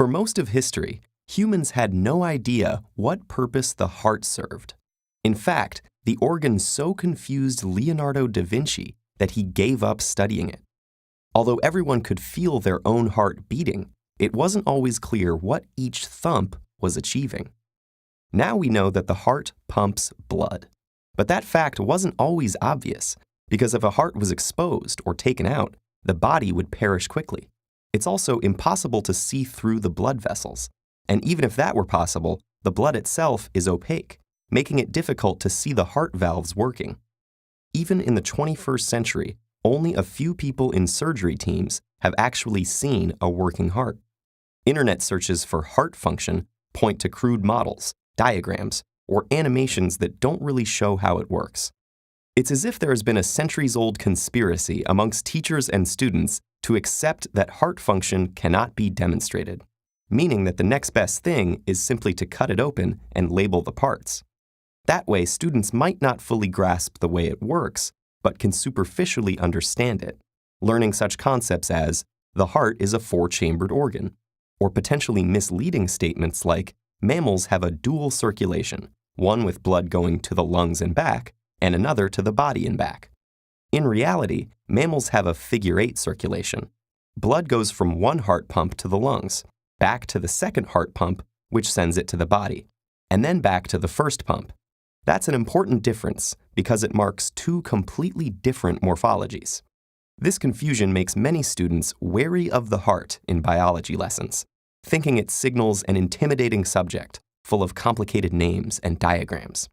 For most of history, humans had no idea what purpose the heart served. In fact, the organ so confused Leonardo da Vinci that he gave up studying it. Although everyone could feel their own heart beating, it wasn't always clear what each thump was achieving. Now we know that the heart pumps blood. But that fact wasn't always obvious, because if a heart was exposed or taken out, the body would perish quickly. It's also impossible to see through the blood vessels. And even if that were possible, the blood itself is opaque, making it difficult to see the heart valves working. Even in the 21st century, only a few people in surgery teams have actually seen a working heart. Internet searches for heart function point to crude models, diagrams, or animations that don't really show how it works. It's as if there has been a centuries-old conspiracy amongst teachers and students to accept that heart function cannot be demonstrated, meaning that the next best thing is simply to cut it open and label the parts. That way, students might not fully grasp the way it works, but can superficially understand it, learning such concepts as, the heart is a four-chambered organ, or potentially misleading statements like, mammals have a dual circulation, one with blood going to the lungs and back, and another to the body and back. In reality, mammals have a figure-8 circulation. Blood goes from one heart pump to the lungs, back to the second heart pump, which sends it to the body, and then back to the first pump. That's an important difference because it marks two completely different morphologies. This confusion makes many students wary of the heart in biology lessons, thinking it signals an intimidating subject full of complicated names and diagrams.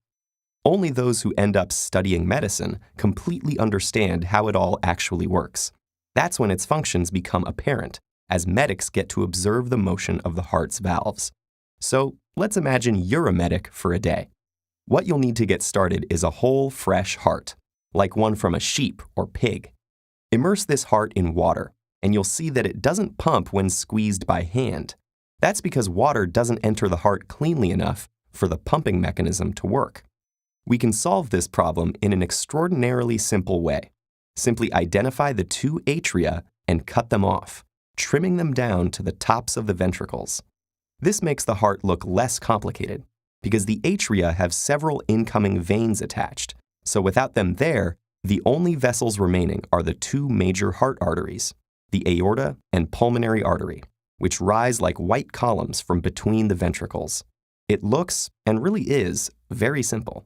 Only those who end up studying medicine completely understand how it all actually works. That's when its functions become apparent, as medics get to observe the motion of the heart's valves. So let's imagine you're a medic for a day. What you'll need to get started is a whole, fresh heart, like one from a sheep or pig. Immerse this heart in water, and you'll see that it doesn't pump when squeezed by hand. That's because water doesn't enter the heart cleanly enough for the pumping mechanism to work. We can solve this problem in an extraordinarily simple way. Simply identify the two atria and cut them off, trimming them down to the tops of the ventricles. This makes the heart look less complicated, because the atria have several incoming veins attached, so without them there, the only vessels remaining are the two major heart arteries, the aorta and pulmonary artery, which rise like white columns from between the ventricles. It looks, and really is, very simple.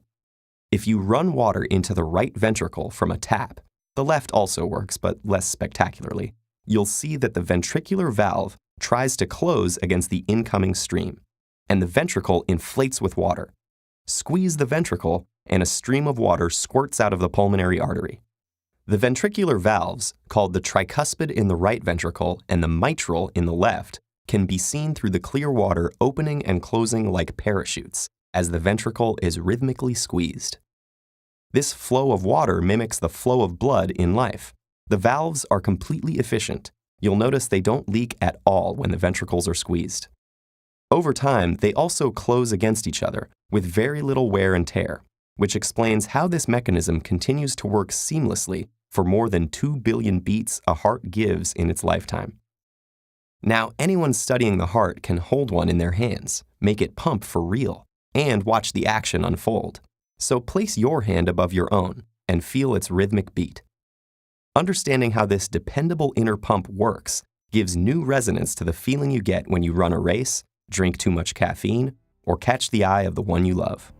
If you run water into the right ventricle from a tap, the left also works, but less spectacularly, you'll see that the ventricular valve tries to close against the incoming stream, and the ventricle inflates with water. Squeeze the ventricle, and a stream of water squirts out of the pulmonary artery. The ventricular valves, called the tricuspid in the right ventricle and the mitral in the left, can be seen through the clear water opening and closing like parachutes, as the ventricle is rhythmically squeezed. This flow of water mimics the flow of blood in life. The valves are completely efficient. You'll notice they don't leak at all when the ventricles are squeezed. Over time, they also close against each other with very little wear and tear, which explains how this mechanism continues to work seamlessly for more than 2 billion beats a heart gives in its lifetime. Now, anyone studying the heart can hold one in their hands, make it pump for real, and watch the action unfold. So place your hand above your own and feel its rhythmic beat. Understanding how this dependable inner pump works gives new resonance to the feeling you get when you run a race, drink too much caffeine, or catch the eye of the one you love.